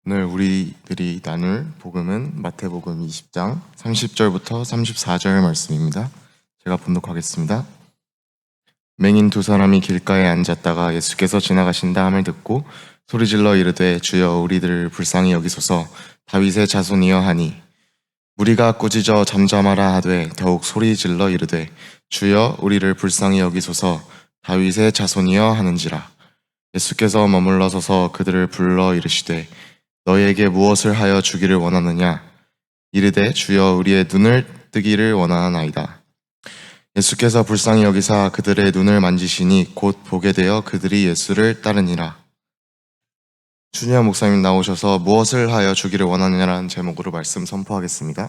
오늘 우리들이 나눌 복음은 마태복음 20장 30절부터 34절 말씀입니다. 제가 봉독하겠습니다. 맹인 두 사람이 길가에 앉았다가 예수께서 지나가신다 함을 듣고 소리질러 이르되 주여 우리들을 불쌍히 여기소서 다윗의 자손이여 하니 무리가 꾸짖어 잠잠하라 하되 더욱 소리질러 이르되 주여 우리를 불쌍히 여기소서 다윗의 자손이여 하는지라. 예수께서 머물러 서서 그들을 불러 이르시되 너희에게 무엇을 하여 주기를 원하느냐? 이르되 주여 우리의 눈을 뜨기를 원하나이다. 예수께서 불쌍히 여기사 그들의 눈을 만지시니 곧 보게 되어 그들이 예수를 따르니라. 준현 목사님 나오셔서 무엇을 하여 주기를 원하느냐라는 제목으로 말씀 선포하겠습니다.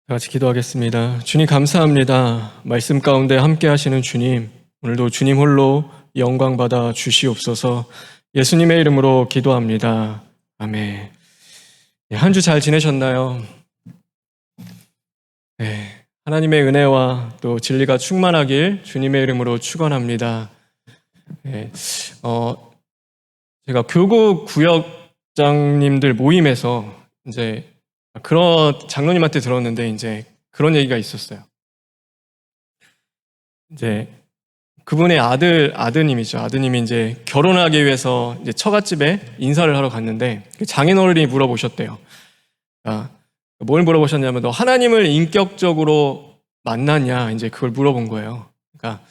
다 같이 기도하겠습니다. 주님 감사합니다. 말씀 가운데 함께 하시는 주님, 오늘도 주님 홀로 영광 받아 주시옵소서. 예수님의 이름으로 기도합니다. 아멘. 한 주 잘 지내셨나요? 네, 하나님의 은혜와 또 진리가 충만하길 주님의 이름으로 축원합니다. 네, 제가 교구 구역장님들 모임에서 이제 그런 장로님한테 들었는데 이제 그런 얘기가 있었어요. 이제 그분의 아드님이죠. 아드님이 이제 결혼하기 위해서 이제 처갓집에 인사를 하러 갔는데 장인어른이 물어보셨대요. 그러니까 뭘 물어보셨냐면 너 하나님을 인격적으로 만났냐 이제 그걸 물어본 거예요. 그러니까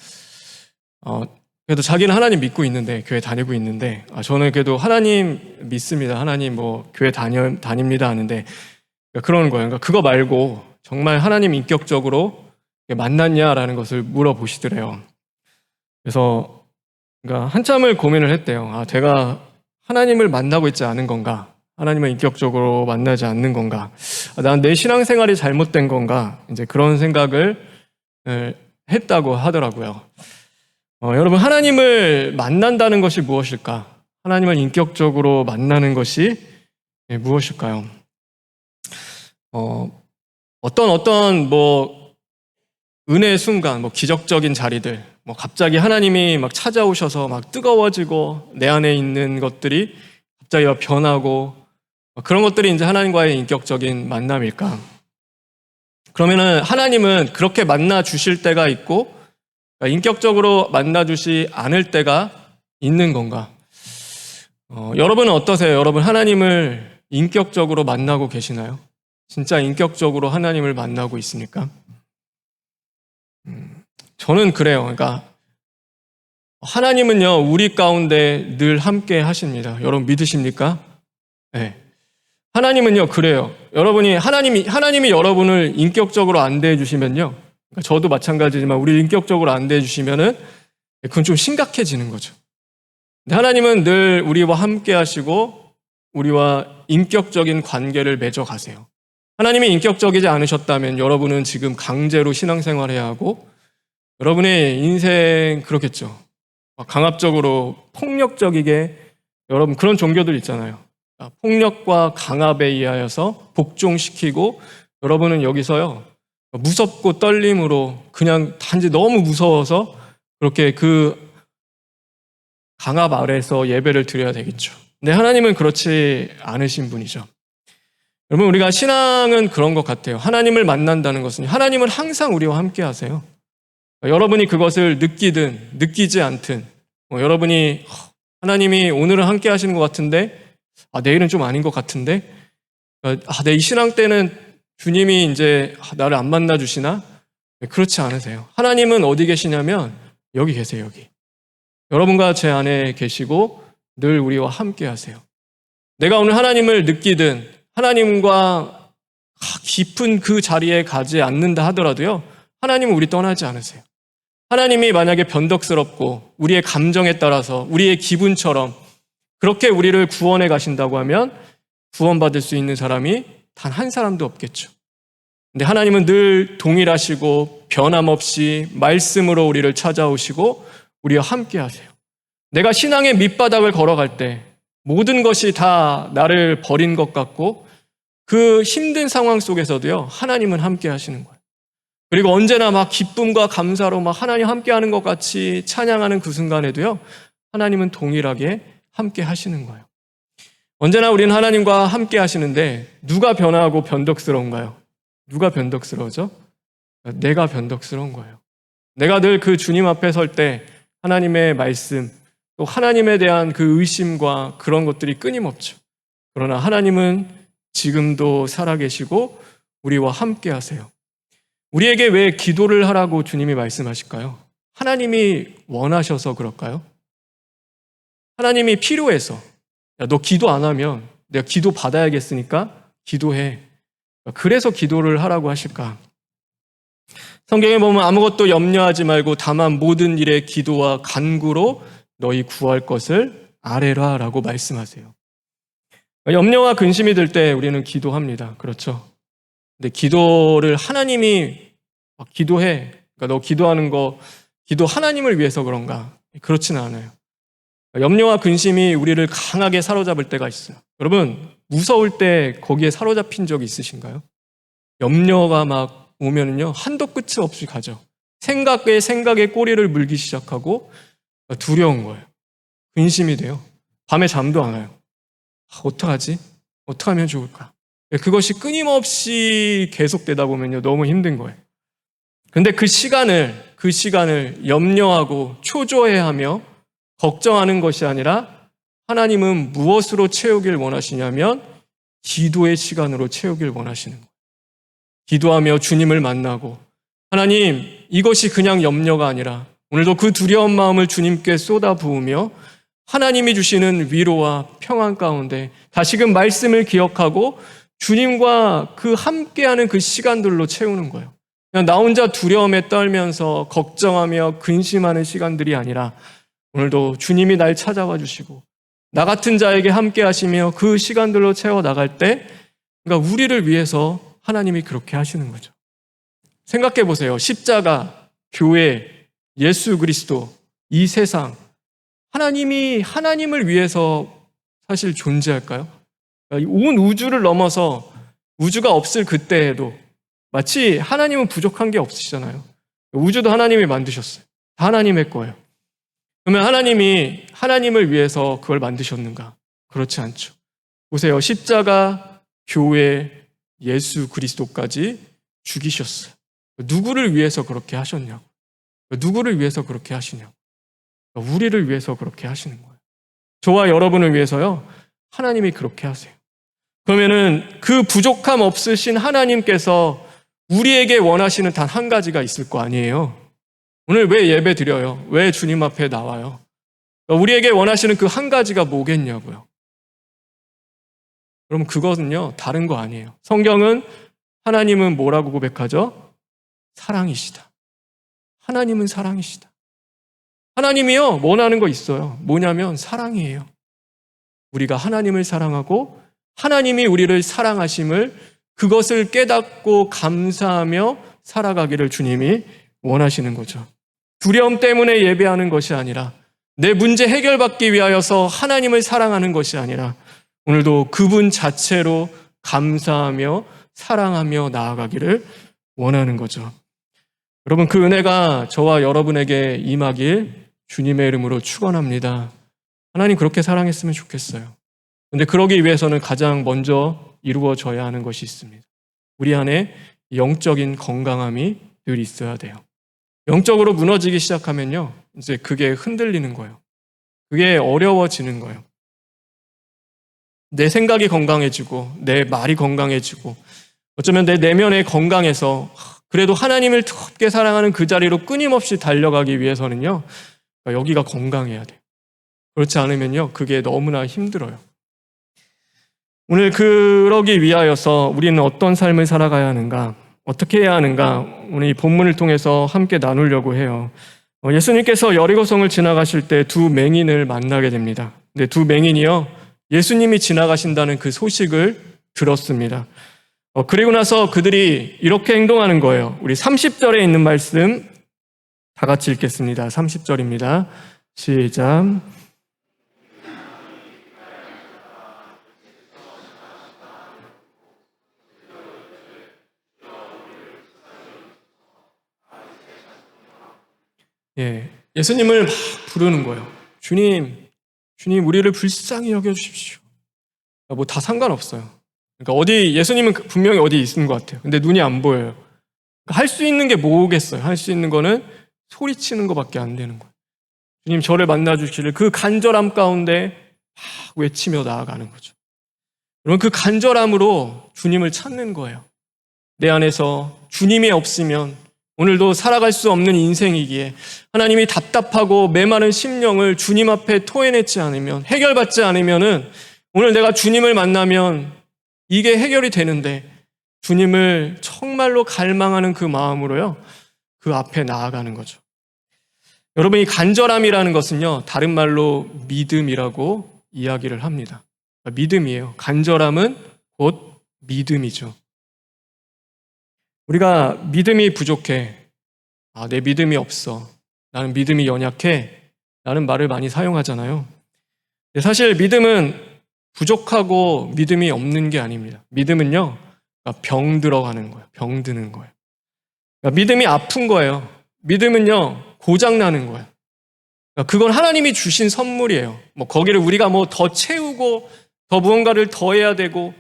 그래도 자기는 하나님 믿고 있는데 교회 다니고 있는데 저는 그래도 하나님 믿습니다. 하나님 뭐 교회 다닙니다 하는데 그러는 거예요. 그러니까 그거 말고 정말 하나님 인격적으로 만났냐라는 것을 물어보시더래요. 그래서 그러니까 한참을 고민을 했대요. 제가 하나님을 만나고 있지 않은 건가? 하나님을 인격적으로 만나지 않는 건가? 난 내 신앙생활이 잘못된 건가? 이제 그런 생각을 했다고 하더라고요. 여러분 하나님을 만난다는 것이 무엇일까? 하나님을 인격적으로 만나는 것이 무엇일까요? 어떤 뭐 은혜의 순간, 뭐 기적적인 자리들, 뭐 갑자기 하나님이 막 찾아오셔서 막 뜨거워지고 내 안에 있는 것들이 갑자기 막 변하고 그런 것들이 이제 하나님과의 인격적인 만남일까? 그러면은 하나님은 그렇게 만나 주실 때가 있고 인격적으로 만나 주시 않을 때가 있는 건가? 여러분은 어떠세요? 여러분 하나님을 인격적으로 만나고 계시나요? 진짜 인격적으로 하나님을 만나고 있습니까? 저는 그래요. 그러니까 하나님은요 우리 가운데 늘 함께 하십니다. 여러분 믿으십니까? 네. 하나님은요 그래요. 여러분이 하나님이 여러분을 인격적으로 안 대해 주시면요, 그러니까 저도 마찬가지지만 우리 인격적으로 안 대해 주시면은 그건 좀 심각해지는 거죠. 근데 하나님은 늘 우리와 함께 하시고 우리와 인격적인 관계를 맺어 가세요. 하나님이 인격적이지 않으셨다면 여러분은 지금 강제로 신앙생활해야 하고 여러분의 인생 그렇겠죠. 강압적으로 폭력적이게 여러분 그런 종교들 있잖아요. 폭력과 강압에 의하여서 복종시키고 여러분은 여기서요 무섭고 떨림으로 그냥 단지 너무 무서워서 그렇게 그 강압 아래에서 예배를 드려야 되겠죠. 근데 하나님은 그렇지 않으신 분이죠. 여러분 우리가 신앙은 그런 것 같아요. 하나님을 만난다는 것은 하나님은 항상 우리와 함께 하세요. 여러분이 그것을 느끼든 느끼지 않든 여러분이 하나님이 오늘은 함께 하시는 것 같은데 내일은 좀 아닌 것 같은데 내 이 신앙 때는 주님이 이제 나를 안 만나 주시나? 그렇지 않으세요. 하나님은 어디 계시냐면 여기 계세요. 여기 여러분과 제 안에 계시고 늘 우리와 함께 하세요. 내가 오늘 하나님을 느끼든 하나님과 깊은 그 자리에 가지 않는다 하더라도요 하나님은 우리 떠나지 않으세요. 하나님이 만약에 변덕스럽고 우리의 감정에 따라서 우리의 기분처럼 그렇게 우리를 구원해 가신다고 하면 구원받을 수 있는 사람이 단 한 사람도 없겠죠. 근데 하나님은 늘 동일하시고 변함없이 말씀으로 우리를 찾아오시고 우리와 함께 하세요. 내가 신앙의 밑바닥을 걸어갈 때 모든 것이 다 나를 버린 것 같고 그 힘든 상황 속에서도요, 하나님은 함께 하시는 거예요. 그리고 언제나 막 기쁨과 감사로 막 하나님 함께 하는 것 같이 찬양하는 그 순간에도요, 하나님은 동일하게 함께 하시는 거예요. 언제나 우리는 하나님과 함께 하시는데 누가 변화하고 변덕스러운가요? 누가 변덕스러워져? 내가 변덕스러운 거예요. 내가 늘 그 주님 앞에 설 때 하나님의 말씀, 또 하나님에 대한 그 의심과 그런 것들이 끊임없죠. 그러나 하나님은 지금도 살아계시고 우리와 함께 하세요. 우리에게 왜 기도를 하라고 주님이 말씀하실까요? 하나님이 원하셔서 그럴까요? 하나님이 필요해서. 야, 너 기도 안 하면 내가 기도 받아야겠으니까 기도해. 그래서 기도를 하라고 하실까? 성경에 보면 아무것도 염려하지 말고 다만 모든 일에 기도와 간구로 너희 구할 것을 아뢰라 라고 말씀하세요. 염려와 근심이 들 때 우리는 기도합니다. 그렇죠? 근데 기도를 하나님이 기도해. 그러니까 너 기도하는 거 기도 하나님을 위해서 그런가? 그렇지는 않아요. 염려와 근심이 우리를 강하게 사로잡을 때가 있어요. 여러분, 무서울 때 거기에 사로잡힌 적이 있으신가요? 염려가 막 오면은요, 한도 끝이 없이 가죠. 생각에 꼬리를 물기 시작하고 두려운 거예요. 근심이 돼요. 밤에 잠도 안 와요. 어떡하지? 어떻게 하면 좋을까? 그것이 끊임없이 계속되다 보면요, 너무 힘든 거예요. 근데 그 시간을 염려하고 초조해하며 걱정하는 것이 아니라 하나님은 무엇으로 채우길 원하시냐면 기도의 시간으로 채우길 원하시는 거예요. 기도하며 주님을 만나고, 하나님, 이것이 그냥 염려가 아니라 오늘도 그 두려운 마음을 주님께 쏟아부으며 하나님이 주시는 위로와 평안 가운데 다시금 말씀을 기억하고 주님과 그 함께하는 그 시간들로 채우는 거예요. 그냥 나 혼자 두려움에 떨면서 걱정하며 근심하는 시간들이 아니라 오늘도 주님이 날 찾아와 주시고 나 같은 자에게 함께 하시며 그 시간들로 채워 나갈 때, 그러니까 우리를 위해서 하나님이 그렇게 하시는 거죠. 생각해 보세요. 십자가, 교회, 예수 그리스도, 이 세상, 하나님을 위해서 사실 존재할까요? 온 우주를 넘어서 우주가 없을 그때에도 마치 하나님은 부족한 게 없으시잖아요. 우주도 하나님이 만드셨어요. 다 하나님의 거예요. 그러면 하나님을 위해서 그걸 만드셨는가? 그렇지 않죠. 보세요. 십자가, 교회, 예수 그리스도까지 죽이셨어요. 누구를 위해서 그렇게 하셨냐고. 누구를 위해서 그렇게 하시냐고. 우리를 위해서 그렇게 하시는 거예요. 저와 여러분을 위해서요, 하나님이 그렇게 하세요. 그러면은 그 부족함 없으신 하나님께서 우리에게 원하시는 단 한 가지가 있을 거 아니에요. 오늘 왜 예배 드려요? 왜 주님 앞에 나와요? 우리에게 원하시는 그 한 가지가 뭐겠냐고요. 그럼 그것은요, 다른 거 아니에요. 성경은 하나님은 뭐라고 고백하죠? 사랑이시다. 하나님은 사랑이시다. 하나님이요, 원하는 거 있어요. 뭐냐면 사랑이에요. 우리가 하나님을 사랑하고 하나님이 우리를 사랑하심을, 그것을 깨닫고 감사하며 살아가기를 주님이 원하시는 거죠. 두려움 때문에 예배하는 것이 아니라, 내 문제 해결받기 위하여서 하나님을 사랑하는 것이 아니라 오늘도 그분 자체로 감사하며 사랑하며 나아가기를 원하는 거죠. 여러분, 그 은혜가 저와 여러분에게 임하길 주님의 이름으로 축원합니다. 하나님 그렇게 사랑했으면 좋겠어요. 그런데 그러기 위해서는 가장 먼저 이루어져야 하는 것이 있습니다. 우리 안에 영적인 건강함이 늘 있어야 돼요. 영적으로 무너지기 시작하면요, 이제 그게 흔들리는 거예요. 그게 어려워지는 거예요. 내 생각이 건강해지고 내 말이 건강해지고 어쩌면 내 내면의 건강해서 그래도 하나님을 뜨겁게 사랑하는 그 자리로 끊임없이 달려가기 위해서는요, 여기가 건강해야 돼요. 그렇지 않으면요, 그게 너무나 힘들어요. 오늘 그러기 위하여서 우리는 어떤 삶을 살아가야 하는가, 어떻게 해야 하는가, 오늘 이 본문을 통해서 함께 나누려고 해요. 예수님께서 여리고성을 지나가실 때 두 맹인을 만나게 됩니다. 근데 두 맹인이요, 예수님이 지나가신다는 그 소식을 들었습니다. 그리고 나서 그들이 이렇게 행동하는 거예요. 우리 30절에 있는 말씀 다 같이 읽겠습니다. 30절입니다. 시작. 예수님을 막 부르는 거예요. 주님, 우리를 불쌍히 여겨주십시오. 뭐 다 상관없어요. 그러니까 예수님은 분명히 어디 있는 것 같아요. 근데 눈이 안 보여요. 할 수 있는 게 뭐겠어요? 할 수 있는 거는 소리치는 것밖에 안 되는 거예요. 주님, 저를 만나주시를 그 간절함 가운데 막 외치며 나아가는 거죠. 여러분, 그 간절함으로 주님을 찾는 거예요. 내 안에서 주님이 없으면 오늘도 살아갈 수 없는 인생이기에 하나님이 답답하고 메마른 심령을 주님 앞에 토해내지 않으면, 해결받지 않으면은 오늘 내가 주님을 만나면 이게 해결이 되는데, 주님을 정말로 갈망하는 그 마음으로요, 그 앞에 나아가는 거죠. 여러분, 이 간절함이라는 것은요, 다른 말로 믿음이라고 이야기를 합니다. 믿음이에요. 간절함은 곧 믿음이죠. 우리가 믿음이 부족해. 내 믿음이 없어. 나는 믿음이 연약해. 라는 말을 많이 사용하잖아요. 사실 믿음은 부족하고 믿음이 없는 게 아닙니다. 믿음은요, 병 들어가는 거예요. 병 드는 거예요. 믿음이 아픈 거예요. 믿음은요, 고장나는 거예요. 그건 하나님이 주신 선물이에요. 거기를 우리가 더 채우고 더 무언가를 더 해야 되고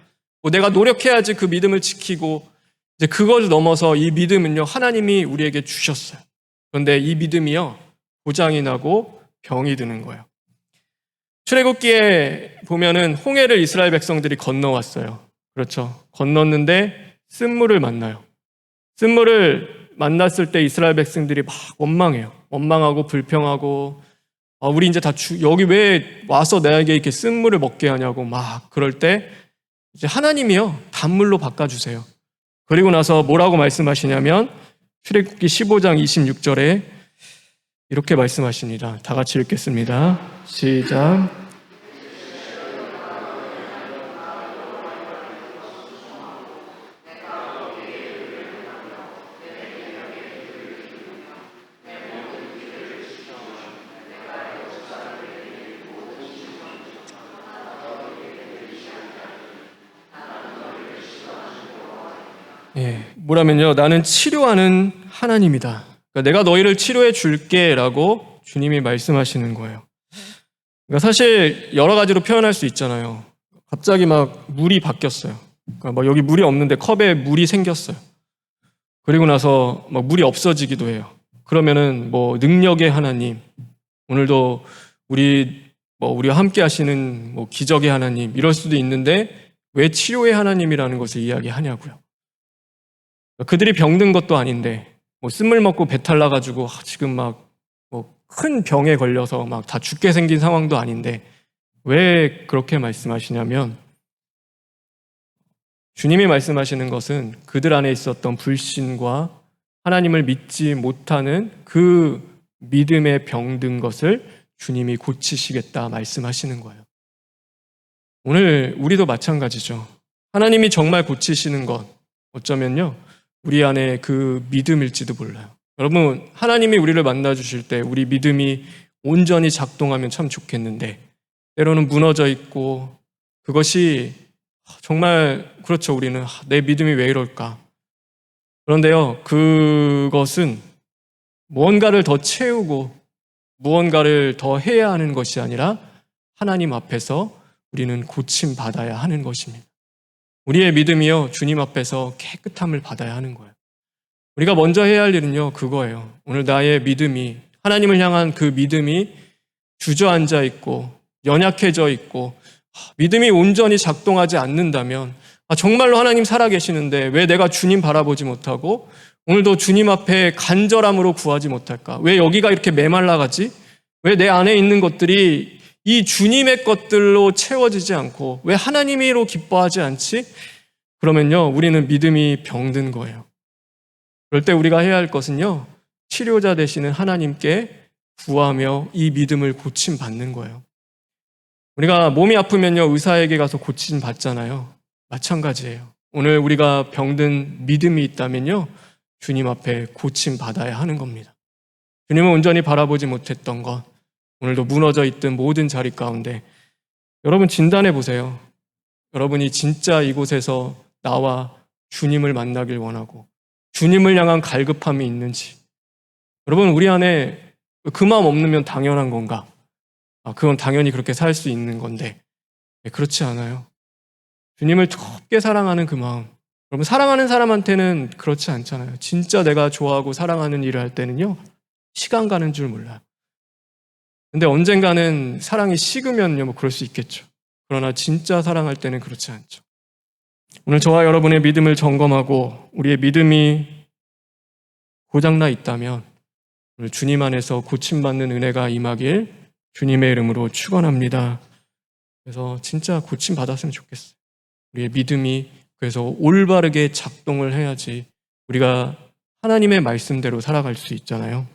내가 노력해야지 그 믿음을 지키고, 이제 그걸 넘어서 이 믿음은요, 하나님이 우리에게 주셨어요. 그런데 이 믿음이요, 고장이 나고 병이 드는 거예요. 출애굽기에 보면은 홍해를 이스라엘 백성들이 건너왔어요. 그렇죠. 건넜는데 쓴물을 만나요. 쓴물을 만났을 때 이스라엘 백성들이 막 원망해요. 원망하고 불평하고, 우리 이제 여기 왜 와서 나에게 이렇게 쓴물을 먹게 하냐고 막 그럴 때 이제 하나님이요, 단물로 바꿔주세요. 그리고 나서 뭐라고 말씀하시냐면 출애굽기 15장 26절에 이렇게 말씀하십니다. 다 같이 읽겠습니다. 시작. 뭐라면요, 나는 치료하는 하나님이다. 그러니까 내가 너희를 치료해 줄게 라고 주님이 말씀하시는 거예요. 그러니까 사실 여러 가지로 표현할 수 있잖아요. 갑자기 막 물이 바뀌었어요. 그러니까 여기 물이 없는데 컵에 물이 생겼어요. 그리고 나서 막 물이 없어지기도 해요. 그러면은 능력의 하나님, 오늘도 우리와 함께 하시는 기적의 하나님, 이럴 수도 있는데 왜 치료의 하나님이라는 것을 이야기하냐고요. 그들이 병든 것도 아닌데 쓴물 먹고 배탈 나가지고 지금 큰 병에 걸려서 다 죽게 생긴 상황도 아닌데 왜 그렇게 말씀하시냐면, 주님이 말씀하시는 것은 그들 안에 있었던 불신과 하나님을 믿지 못하는 그 믿음에 병든 것을 주님이 고치시겠다 말씀하시는 거예요. 오늘 우리도 마찬가지죠. 하나님이 정말 고치시는 것, 어쩌면요, 우리 안에 그 믿음일지도 몰라요. 여러분, 하나님이 우리를 만나주실 때 우리 믿음이 온전히 작동하면 참 좋겠는데, 때로는 무너져 있고, 그것이 정말 그렇죠. 우리는 내 믿음이 왜 이럴까? 그런데요, 그것은 무언가를 더 채우고 무언가를 더 해야 하는 것이 아니라 하나님 앞에서 우리는 고침 받아야 하는 것입니다. 우리의 믿음이요, 주님 앞에서 깨끗함을 받아야 하는 거예요. 우리가 먼저 해야 할 일은요, 그거예요. 오늘 나의 믿음이, 하나님을 향한 그 믿음이 주저앉아 있고 연약해져 있고 믿음이 온전히 작동하지 않는다면, 정말로 하나님 살아계시는데 왜 내가 주님 바라보지 못하고 오늘도 주님 앞에 간절함으로 구하지 못할까? 왜 여기가 이렇게 메말라가지? 왜 내 안에 있는 것들이 이 주님의 것들로 채워지지 않고 왜 하나님이로 기뻐하지 않지? 그러면요, 우리는 믿음이 병든 거예요. 그럴 때 우리가 해야 할 것은요, 치료자 되시는 하나님께 구하며 이 믿음을 고침 받는 거예요. 우리가 몸이 아프면요, 의사에게 가서 고침 받잖아요. 마찬가지예요. 오늘 우리가 병든 믿음이 있다면요, 주님 앞에 고침 받아야 하는 겁니다. 주님을 온전히 바라보지 못했던 것, 오늘도 무너져 있던 모든 자리 가운데 여러분 진단해 보세요. 여러분이 진짜 이곳에서 나와 주님을 만나길 원하고 주님을 향한 갈급함이 있는지. 여러분, 우리 안에 그 마음 없으면 당연한 건가? 그건 당연히 그렇게 살 수 있는 건데 그렇지 않아요. 주님을 좁게 사랑하는 그 마음. 여러분 사랑하는 사람한테는 그렇지 않잖아요. 진짜 내가 좋아하고 사랑하는 일을 할 때는요. 시간 가는 줄 몰라요. 근데 언젠가는 사랑이 식으면요. 뭐 그럴 수 있겠죠. 그러나 진짜 사랑할 때는 그렇지 않죠. 오늘 저와 여러분의 믿음을 점검하고 우리의 믿음이 고장나 있다면 오늘 주님 안에서 고침받는 은혜가 임하길 주님의 이름으로 축원합니다. 그래서 진짜 고침받았으면 좋겠어요. 우리의 믿음이 그래서 올바르게 작동을 해야지 우리가 하나님의 말씀대로 살아갈 수 있잖아요.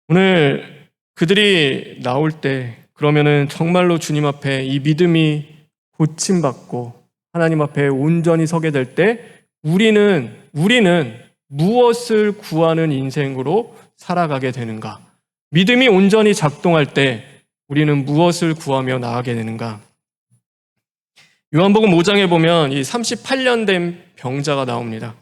오늘 그들이 나올 때 그러면은 정말로 주님 앞에 이 믿음이 고침받고 하나님 앞에 온전히 서게 될 때 우리는 무엇을 구하는 인생으로 살아가게 되는가? 믿음이 온전히 작동할 때 우리는 무엇을 구하며 나아가게 되는가? 요한복음 5장에 보면 이 38년 된 병자가 나옵니다.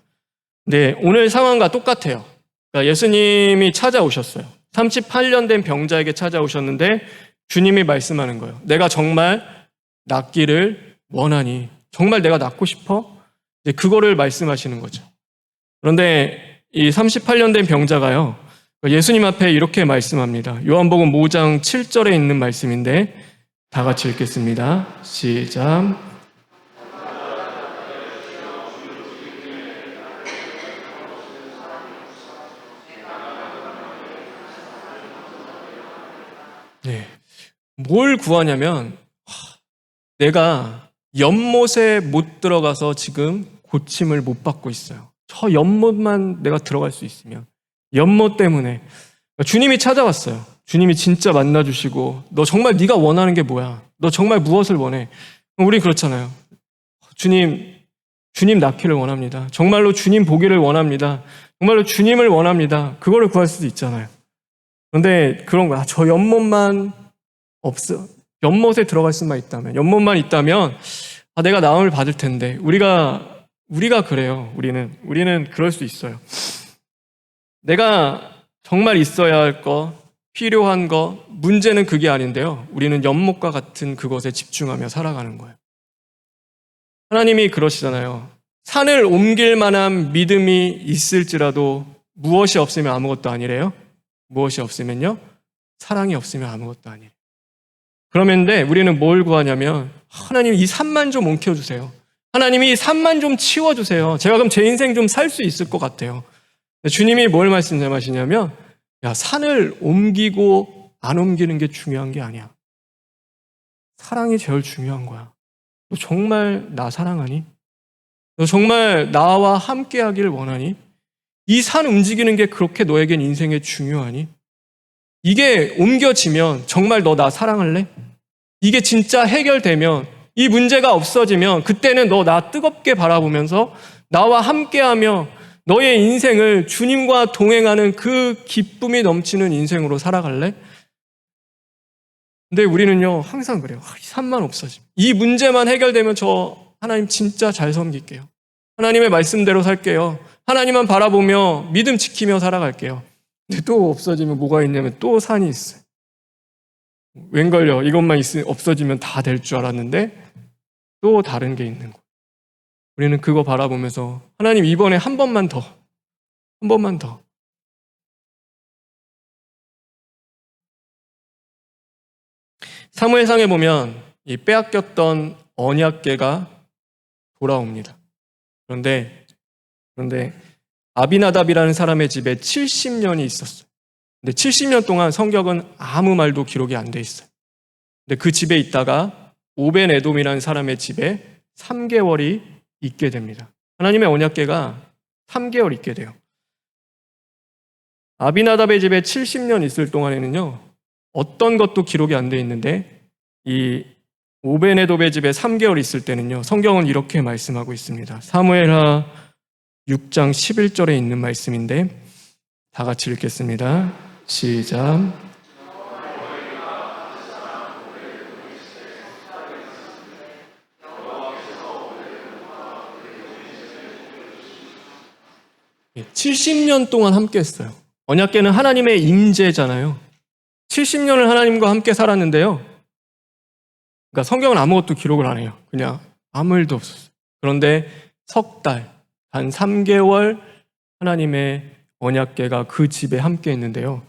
근데 오늘 상황과 똑같아요. 그러니까 예수님이 찾아오셨어요. 38년 된 병자에게 찾아오셨는데 주님이 말씀하는 거예요. 내가 정말 낫기를 원하니 정말 내가 낫고 싶어? 이제 그거를 말씀하시는 거죠. 그런데 이 38년 된 병자가요. 예수님 앞에 이렇게 말씀합니다. 요한복음 5장 7절에 있는 말씀인데 다 같이 읽겠습니다. 시작. 네. 뭘 구하냐면 내가 연못에 못 들어가서 지금 고침을 못 받고 있어요. 저 연못만 내가 들어갈 수 있으면 연못 때문에 주님이 찾아왔어요. 주님이 진짜 만나주시고 너 정말 네가 원하는 게 뭐야? 너 정말 무엇을 원해? 우리 그렇잖아요. 주님 낳기를 원합니다. 정말로 주님 보기를 원합니다. 정말로 주님을 원합니다. 그거를 구할 수도 있잖아요. 그런데 그런 거야. 저 연못만 없어. 연못에 들어갈 수만 있다면, 연못만 있다면 내가 나음을 받을 텐데 우리가 그래요. 우리는 그럴 수 있어요. 내가 정말 있어야 할 거, 필요한 거, 문제는 그게 아닌데요. 우리는 연못과 같은 그것에 집중하며 살아가는 거예요. 하나님이 그러시잖아요. 산을 옮길 만한 믿음이 있을지라도 무엇이 없으면 아무것도 아니래요. 무엇이 없으면요? 사랑이 없으면 아무것도 아니래요. 그러면데 우리는 뭘 구하냐면 하나님 이 산만 좀 옮겨주세요. 하나님이 이 산만 좀 치워주세요. 제가 그럼 제 인생 좀 살 수 있을 것 같아요. 주님이 뭘 말씀하시냐면 야, 산을 옮기고 안 옮기는 게 중요한 게 아니야. 사랑이 제일 중요한 거야. 너 정말 나 사랑하니? 너 정말 나와 함께 하기를 원하니? 이 산 움직이는 게 그렇게 너에겐 인생에 중요하니? 이게 옮겨지면 정말 너 나 사랑할래? 이게 진짜 해결되면 이 문제가 없어지면 그때는 너 나 뜨겁게 바라보면서 나와 함께하며 너의 인생을 주님과 동행하는 그 기쁨이 넘치는 인생으로 살아갈래? 근데 우리는요 항상 그래요. 이 산만 없어지면 이 문제만 해결되면 저 하나님 진짜 잘 섬길게요. 하나님의 말씀대로 살게요. 하나님만 바라보며 믿음 지키며 살아갈게요. 근데 또 없어지면 뭐가 있냐면 또 산이 있어요. 웬걸요? 이것만 없어지면 다 될 줄 알았는데 또 다른 게 있는 거예요. 우리는 그거 바라보면서 하나님 이번에 한 번만 더. 사무엘상에 보면 이 빼앗겼던 언약궤가 돌아옵니다. 그런데 아비나답이라는 사람의 집에 70년이 있었어요. 근데 70년 동안 성경은 아무 말도 기록이 안 돼 있어요. 근데 그 집에 있다가 오벤 에돔이라는 사람의 집에 3개월이 있게 됩니다. 하나님의 언약궤가 3개월 있게 돼요. 아비나답의 집에 70년 있을 동안에는요. 어떤 것도 기록이 안 돼 있는데 이 오벤 에돔의 집에 3개월 있을 때는요. 성경은 이렇게 말씀하고 있습니다. 사무엘하 6장 11절에 있는 말씀인데 다 같이 읽겠습니다. 시작. 예, 70년 동안 함께 했어요. 언약궤는 하나님의 임재잖아요. 70년을 하나님과 함께 살았는데요. 그러니까 성경은 아무것도 기록을 안 해요. 그냥 아무 일도 없었어요. 그런데 석 달, 단 3개월 하나님의 언약궤가 그 집에 함께 있는데요.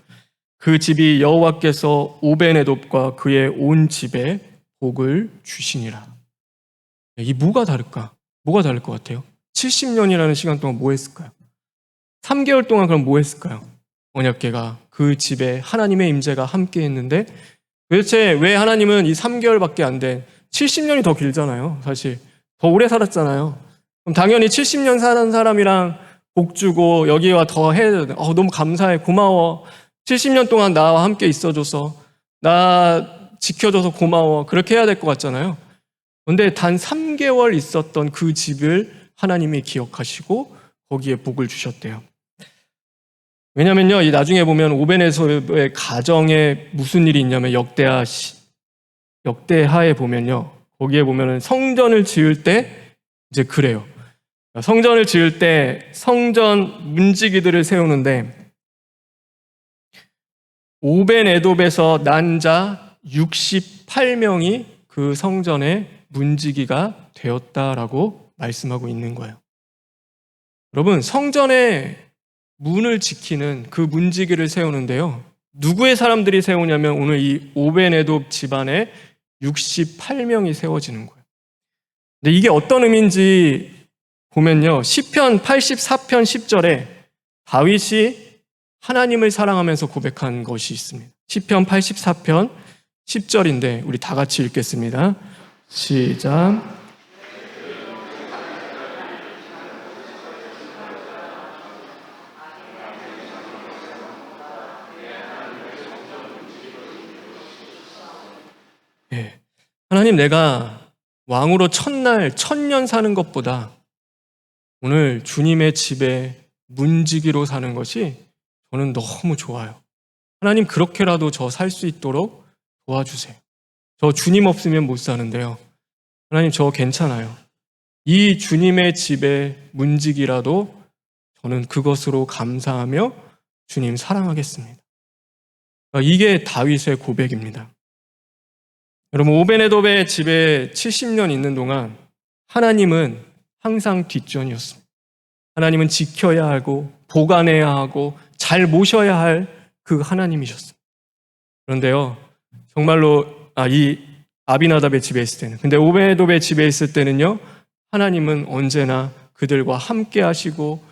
그 집이 여호와께서 오벤에돔과 그의 온 집에 복을 주시니라. 이 뭐가 다를까? 뭐가 다를 것 같아요? 70년이라는 시간 동안 뭐 했을까요? 3개월 동안 그럼 뭐 했을까요? 언약궤가 그 집에 하나님의 임재가 함께 했는데 도대체 왜 하나님은 이 3개월밖에 안 된 70년이 더 길잖아요. 사실 더 오래 살았잖아요. 그럼 당연히 70년 사는 사람이랑 복 주고 여기와 더 해야 돼. 너무 감사해, 고마워. 70년 동안 나와 함께 있어줘서 나 지켜줘서 고마워. 그렇게 해야 될 것 같잖아요. 그런데 단 3개월 있었던 그 집을 하나님이 기억하시고 거기에 복을 주셨대요. 왜냐면요, 이 나중에 보면 오벤에돔의 가정에 무슨 일이 있냐면 역대하에 보면요, 거기에 보면은 성전을 지을 때 이제 그래요. 성전을 지을 때 성전 문지기들을 세우는데 오벤에돔에서 난 자 68명이 그 성전의 문지기가 되었다라고 말씀하고 있는 거예요. 여러분, 성전의 문을 지키는 그 문지기를 세우는데요. 누구의 사람들이 세우냐면 오늘 이 오벤에돔 집안에 68명이 세워지는 거예요. 근데 이게 어떤 의미인지 보면요. 시편 84편 10절에 다윗이 하나님을 사랑하면서 고백한 것이 있습니다. 시편 84편 10절인데 우리 다 같이 읽겠습니다. 시작. 네. 하나님, 내가 왕으로 천날, 1000년 사는 것보다 오늘 주님의 집에 문지기로 사는 것이 저는 너무 좋아요. 하나님, 그렇게라도 저 살 수 있도록 도와주세요. 저 주님 없으면 못 사는데요. 하나님, 저 괜찮아요. 이 주님의 집에 문지기라도 저는 그것으로 감사하며 주님 사랑하겠습니다. 이게 다윗의 고백입니다. 여러분, 오벤에돔의 집에 70년 있는 동안 하나님은 항상 뒷전이었습니다. 하나님은 지켜야 하고 보관해야 하고 잘 모셔야 할 그 하나님이셨습니다. 그런데요, 정말로 이 아비나답의 집에 있을 때는, 근데 오벤에돔의 집에 있을 때는요, 하나님은 언제나 그들과 함께 하시고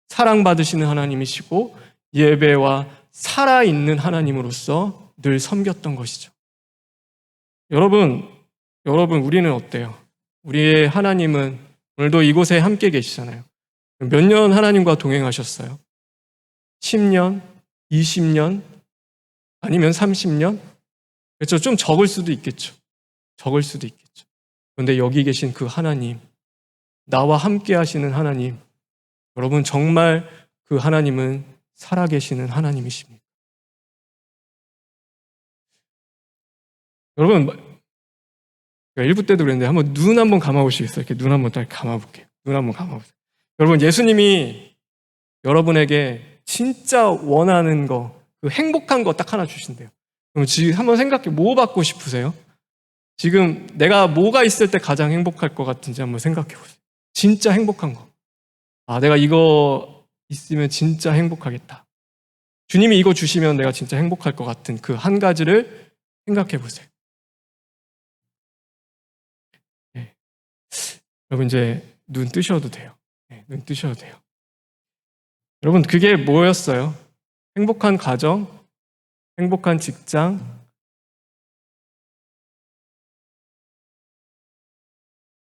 사랑받으시는 하나님이시고 예배와 살아있는 하나님으로서 늘 섬겼던 것이죠. 여러분, 우리는 어때요? 우리의 하나님은 오늘도 이곳에 함께 계시잖아요. 몇 년 하나님과 동행하셨어요? 10년? 20년? 아니면 30년? 그렇죠. 좀 적을 수도 있겠죠. 그런데 여기 계신 그 하나님, 나와 함께 하시는 하나님, 여러분, 정말 그 하나님은 살아계시는 하나님이십니다. 여러분, 1부 때도 그랬는데 한번 눈 한번 감아보시겠어요? 이렇게 눈 한번 딱 감아볼게요. 눈 한번 감아보세요. 여러분, 예수님이 여러분에게 진짜 원하는 거, 그 행복한 거 딱 하나 주신대요. 그럼 지금 한번 생각해, 뭐 받고 싶으세요? 지금 내가 뭐가 있을 때 가장 행복할 것 같은지 한번 생각해 보세요. 진짜 행복한 거. 내가 이거 있으면 진짜 행복하겠다. 주님이 이거 주시면 내가 진짜 행복할 것 같은 그 한 가지를 생각해 보세요. 네. 여러분, 이제 눈 뜨셔도 돼요. 네, 눈 뜨셔도 돼요. 여러분, 그게 뭐였어요? 행복한 가정, 행복한 직장.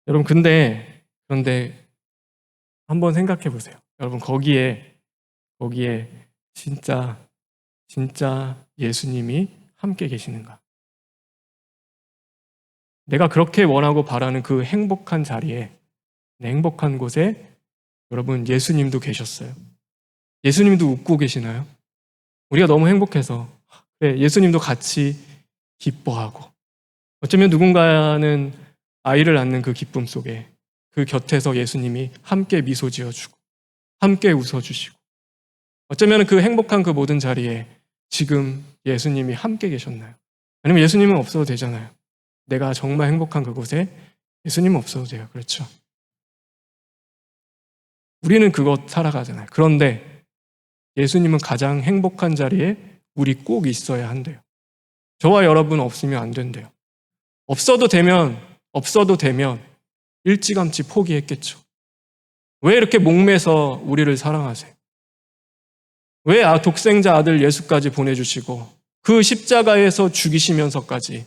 여러분, 그런데 한번 생각해 보세요. 여러분, 거기에 진짜 예수님이 함께 계시는가? 내가 그렇게 원하고 바라는 그 행복한 자리에, 행복한 곳에 여러분, 예수님도 계셨어요. 예수님도 웃고 계시나요? 우리가 너무 행복해서 예수님도 같이 기뻐하고, 어쩌면 누군가는 아이를 낳는 그 기쁨 속에 그 곁에서 예수님이 함께 미소 지어주고 함께 웃어주시고 어쩌면 그 행복한 그 모든 자리에 지금 예수님이 함께 계셨나요? 아니면 예수님은 없어도 되잖아요. 내가 정말 행복한 그곳에 예수님은 없어도 돼요. 그렇죠? 우리는 그것 살아가잖아요. 그런데 예수님은 가장 행복한 자리에 우리 꼭 있어야 한대요. 저와 여러분 없으면 안 된대요. 없어도 되면 일찌감치 포기했겠죠. 왜 이렇게 목매서 우리를 사랑하세요? 왜 독생자 아들 예수까지 보내주시고 그 십자가에서 죽이시면서까지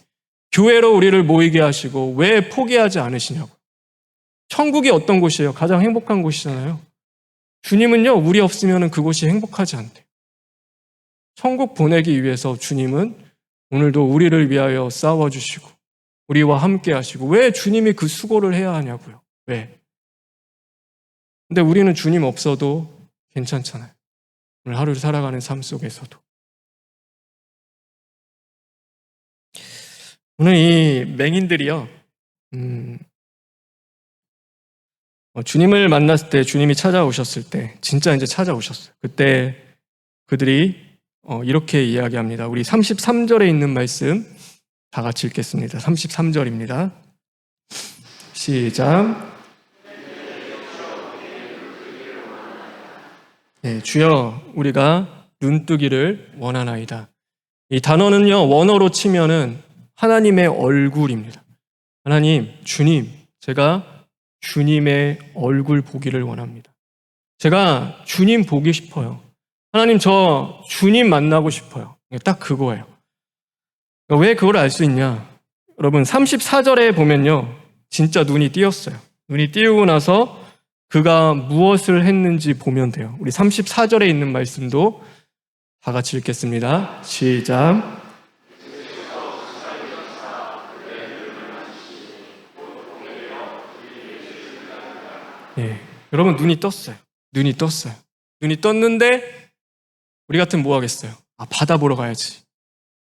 교회로 우리를 모이게 하시고 왜 포기하지 않으시냐고. 천국이 어떤 곳이에요? 가장 행복한 곳이잖아요. 주님은요, 우리 없으면 그곳이 행복하지 않대요. 천국 보내기 위해서 주님은 오늘도 우리를 위하여 싸워주시고 우리와 함께 하시고 왜 주님이 그 수고를 해야 하냐고요. 왜? 근데 우리는 주님 없어도 괜찮잖아요. 오늘 하루를 살아가는 삶 속에서도. 오늘 이 맹인들이요, 주님을 만났을 때, 주님이 찾아오셨을 때, 진짜 이제 찾아오셨어요. 그때 그들이 이렇게 이야기합니다. 우리 33절에 있는 말씀 다 같이 읽겠습니다. 33절입니다. 시작. 네, 주여 우리가 눈뜨기를 원하나이다. 이 단어는요, 원어로 치면은 하나님의 얼굴입니다. 하나님, 주님, 제가 주님의 얼굴 보기를 원합니다. 제가 주님 보기 싶어요. 하나님, 저 주님 만나고 싶어요. 딱 그거예요. 왜 그걸 알 수 있냐? 여러분, 34절에 보면요, 진짜 눈이 띄었어요. 눈이 띄우고 나서 그가 무엇을 했는지 보면 돼요. 우리 34절에 있는 말씀도 다 같이 읽겠습니다. 시작. 예, 여러분 눈이 떴어요. 눈이 떴어요. 눈이 떴는데 우리 같으면 뭐 하겠어요? 바다 보러 가야지.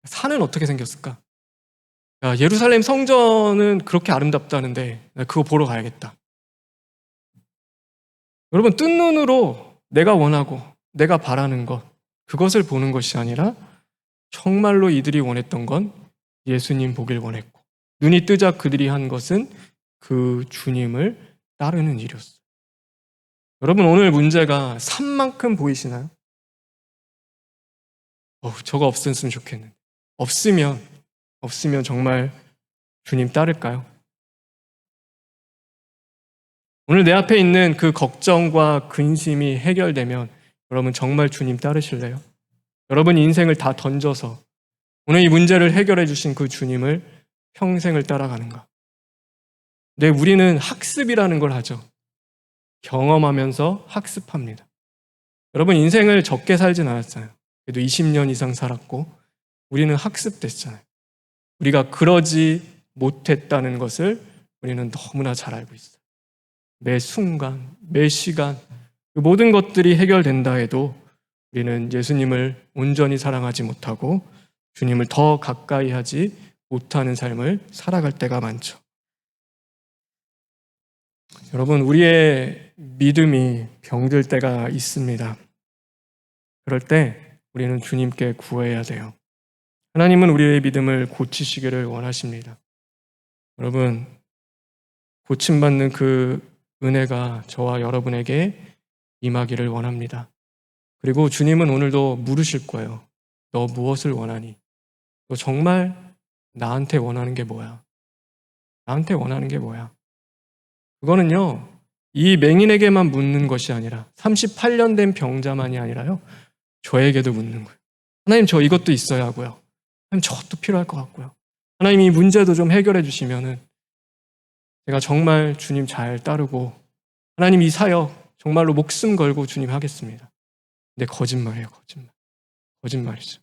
산은 어떻게 생겼을까? 야, 예루살렘 성전은 그렇게 아름답다는데 나 그거 보러 가야겠다. 여러분, 뜬 눈으로 내가 원하고 내가 바라는 것, 그것을 보는 것이 아니라 정말로 이들이 원했던 건 예수님 보길 원했고, 눈이 뜨자 그들이 한 것은 그 주님을 따르는 일이었어요. 여러분, 오늘 문제가 산만큼 보이시나요? 저거 없었으면 좋겠는데. 없으면 정말 주님 따를까요? 오늘 내 앞에 있는 그 걱정과 근심이 해결되면 여러분 정말 주님 따르실래요? 여러분 인생을 다 던져서 오늘 이 문제를 해결해 주신 그 주님을 평생을 따라가는가? 네, 우리는 학습이라는 걸 하죠. 경험하면서 학습합니다. 여러분 인생을 적게 살진 않았잖아요. 그래도 20년 이상 살았고 우리는 학습됐잖아요. 우리가 그러지 못했다는 것을 우리는 너무나 잘 알고 있어요. 매 순간, 매 시간 그 모든 것들이 해결된다 해도 우리는 예수님을 온전히 사랑하지 못하고 주님을 더 가까이 하지 못하는 삶을 살아갈 때가 많죠. 여러분, 우리의 믿음이 병들 때가 있습니다. 그럴 때 우리는 주님께 구해야 돼요. 하나님은 우리의 믿음을 고치시기를 원하십니다. 여러분, 고침받는 그 은혜가 저와 여러분에게 임하기를 원합니다. 그리고 주님은 오늘도 물으실 거예요. 너 무엇을 원하니? 너 정말 나한테 원하는 게 뭐야? 나한테 원하는 게 뭐야? 그거는요, 이 맹인에게만 묻는 것이 아니라 38년 된 병자만이 아니라요, 저에게도 묻는 거예요. 하나님, 저 이것도 있어야 하고요. 하나님, 저것도 필요할 것 같고요. 하나님, 이 문제도 좀 해결해 주시면은 제가 정말 주님 잘 따르고 하나님 이 사역 정말로 목숨 걸고 주님 하겠습니다. 근데 거짓말이에요. 거짓말이죠.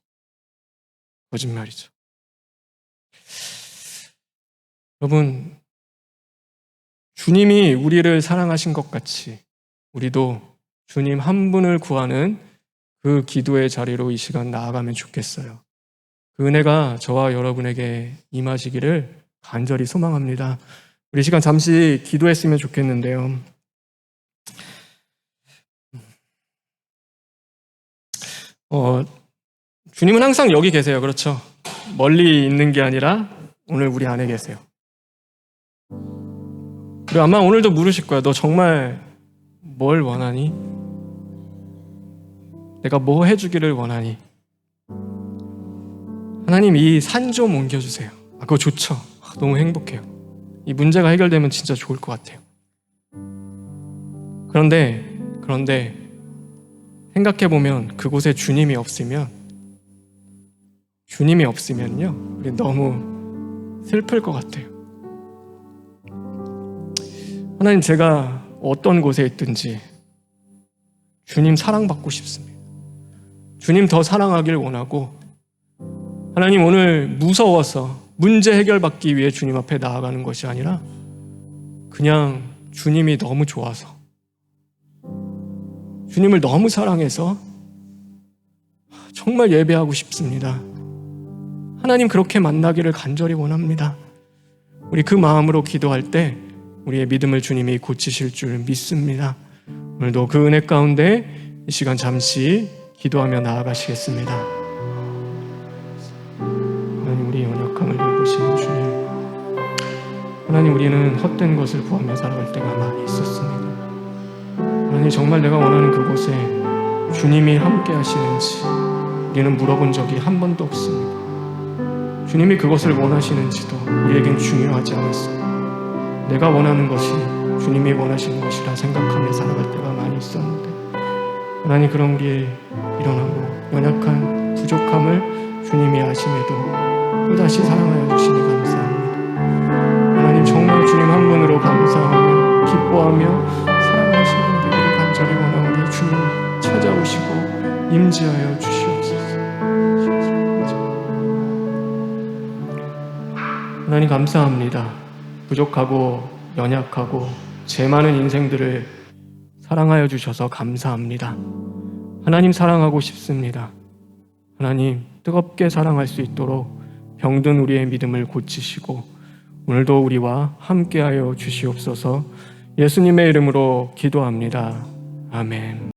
여러분, 주님이 우리를 사랑하신 것 같이 우리도 주님 한 분을 구하는 그 기도의 자리로 이 시간 나아가면 좋겠어요. 그 은혜가 저와 여러분에게 임하시기를 간절히 소망합니다. 우리 시간 잠시 기도했으면 좋겠는데요. 주님은 항상 여기 계세요. 그렇죠? 멀리 있는 게 아니라 오늘 우리 안에 계세요. 그리고 아마 오늘도 물으실 거야. 너 정말 뭘 원하니? 내가 뭐 해주기를 원하니? 하나님, 이 산 좀 옮겨주세요. 그거 좋죠. 너무 행복해요. 이 문제가 해결되면 진짜 좋을 것 같아요. 그런데 생각해보면 그곳에 주님이 없으면요, 우리 너무 슬플 것 같아요. 하나님, 제가 어떤 곳에 있든지 주님 사랑받고 싶습니다. 주님 더 사랑하길 원하고, 하나님, 오늘 무서워서 문제 해결받기 위해 주님 앞에 나아가는 것이 아니라 그냥 주님이 너무 좋아서, 주님을 너무 사랑해서 정말 예배하고 싶습니다. 하나님, 그렇게 만나기를 간절히 원합니다. 우리 그 마음으로 기도할 때 우리의 믿음을 주님이 고치실 줄 믿습니다. 오늘도 그 은혜 가운데 이 시간 잠시 기도하며 나아가시겠습니다. 하나님, 우리의 연약함을 돌보시는 주님, 하나님, 우리는 헛된 것을 구하며 살아갈 때가 많이 있었습니다. 하나님, 정말 내가 원하는 그곳에 주님이 함께 하시는지 우리는 물어본 적이 한 번도 없습니다. 주님이 그것을 원하시는지도 우리에겐 중요하지 않았습니다. 내가 원하는 것이 주님이 원하시는 것이라 생각하며 살아갈 때가 많이 있었는데, 하나님, 그런 우리의 일어나고 연약한 부족함을 주님이 아심에도 또다시 사랑하여 주시니 감사합니다. 하나님, 정말 주님 한 분으로 감사하며 기뻐하며 사랑하시는 되기를 간절히 원하오니 주님 찾아오시고 임재하여 주시옵소서. 하나님, 감사합니다. 부족하고 연약하고 죄 많은 인생들을 사랑하여 주셔서 감사합니다. 하나님, 사랑하고 싶습니다. 하나님, 뜨겁게 사랑할 수 있도록 병든 우리의 믿음을 고치시고 오늘도 우리와 함께하여 주시옵소서. 예수님의 이름으로 기도합니다. 아멘.